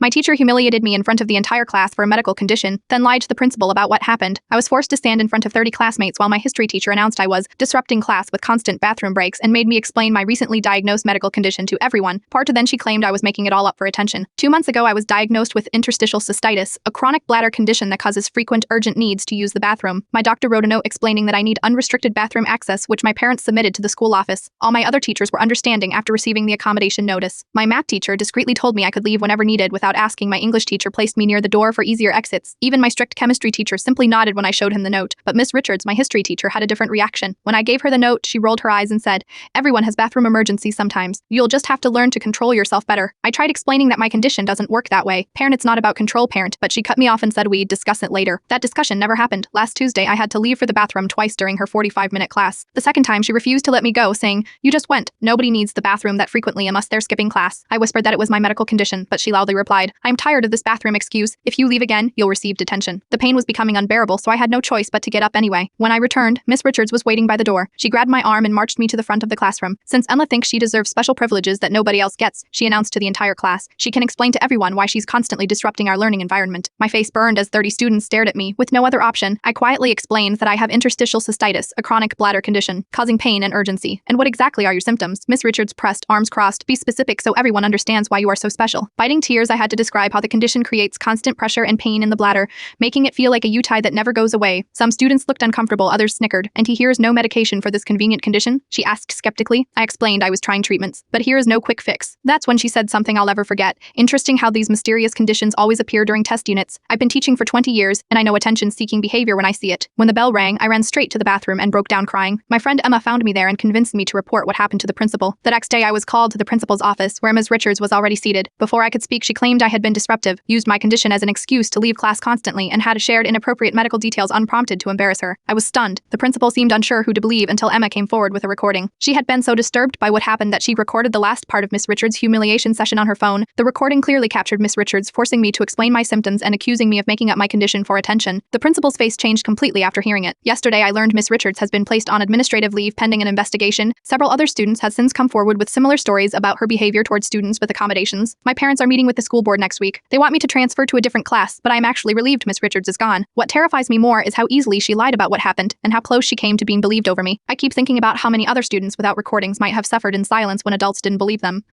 My teacher humiliated me in front of the entire class for a medical condition, then lied to the principal about what happened. I was forced to stand in front of 30 classmates while my history teacher announced I was disrupting class with constant bathroom breaks and made me explain my recently diagnosed medical condition to everyone. Prior to then, she claimed I was making it all up for attention. 2 months ago, I was diagnosed with interstitial cystitis, a chronic bladder condition that causes frequent urgent needs to use the bathroom. My doctor wrote a note explaining that I need unrestricted bathroom access, which my parents submitted to the school office. All my other teachers were understanding after receiving the accommodation notice. My math teacher discreetly told me I could leave whenever needed without asking. My English teacher placed me near the door for easier exits. Even my strict chemistry teacher simply nodded when I showed him the note. But Miss Richards, my history teacher, had a different reaction. When I gave her the note, she rolled her eyes and said, "Everyone has bathroom emergencies sometimes. You'll just have to learn to control yourself better." I tried explaining that my condition doesn't work that way. Parent, it's not about control, parent, but she cut me off and said we'd discuss it later. That discussion never happened. Last Tuesday, I had to leave for the bathroom twice during her 45-minute class. The second time, she refused to let me go, saying, "You just went. Nobody needs the bathroom that frequently unless they're skipping class." I whispered that it was my medical condition, but she loudly replied, "I'm tired of this bathroom excuse. If you leave again, you'll receive detention." The pain was becoming unbearable, so I had no choice but to get up anyway. When I returned, Miss Richards was waiting by the door. She grabbed my arm and marched me to the front of the classroom. "Since Emma thinks she deserves special privileges that nobody else gets," she announced to the entire class, "she can explain to everyone why she's constantly disrupting our learning environment." My face burned as 30 students stared at me. With no other option, I quietly explained that I have interstitial cystitis, a chronic bladder condition, causing pain and urgency. "And what exactly are your symptoms?" Miss Richards pressed, arms crossed. "Be specific so everyone understands why you are so special." Biting tears, I had to describe how the condition creates constant pressure and pain in the bladder, making it feel like a U-tie that never goes away. Some students looked uncomfortable, others snickered. "And here is no medication for this convenient condition?" she asked skeptically. I explained I was trying treatments, but here is no quick fix. That's when she said something I'll never forget. "Interesting how these mysterious conditions always appear during test units. I've been teaching for 20 years, and I know attention-seeking behavior when I see it." When the bell rang, I ran straight to the bathroom and broke down crying. My friend Emma found me there and convinced me to report what happened to the principal. The next day, I was called to the principal's office, where Ms. Richards was already seated. Before I could speak, she claimed I had been disruptive, used my condition as an excuse to leave class constantly, and had shared inappropriate medical details unprompted to embarrass her. I was stunned. The principal seemed unsure who to believe until Emma came forward with a recording. She had been so disturbed by what happened that she recorded the last part of Miss Richards' humiliation session on her phone. The recording clearly captured Miss Richards forcing me to explain my symptoms and accusing me of making up my condition for attention. The principal's face changed completely after hearing it. Yesterday, I learned Miss Richards has been placed on administrative leave pending an investigation. Several other students have since come forward with similar stories about her behavior towards students with accommodations. My parents are meeting with the school board next week. They want me to transfer to a different class, but I am actually relieved Miss Richards is gone. What terrifies me more is how easily she lied about what happened and how close she came to being believed over me. I keep thinking about how many other students without recordings might have suffered in silence when adults didn't believe them.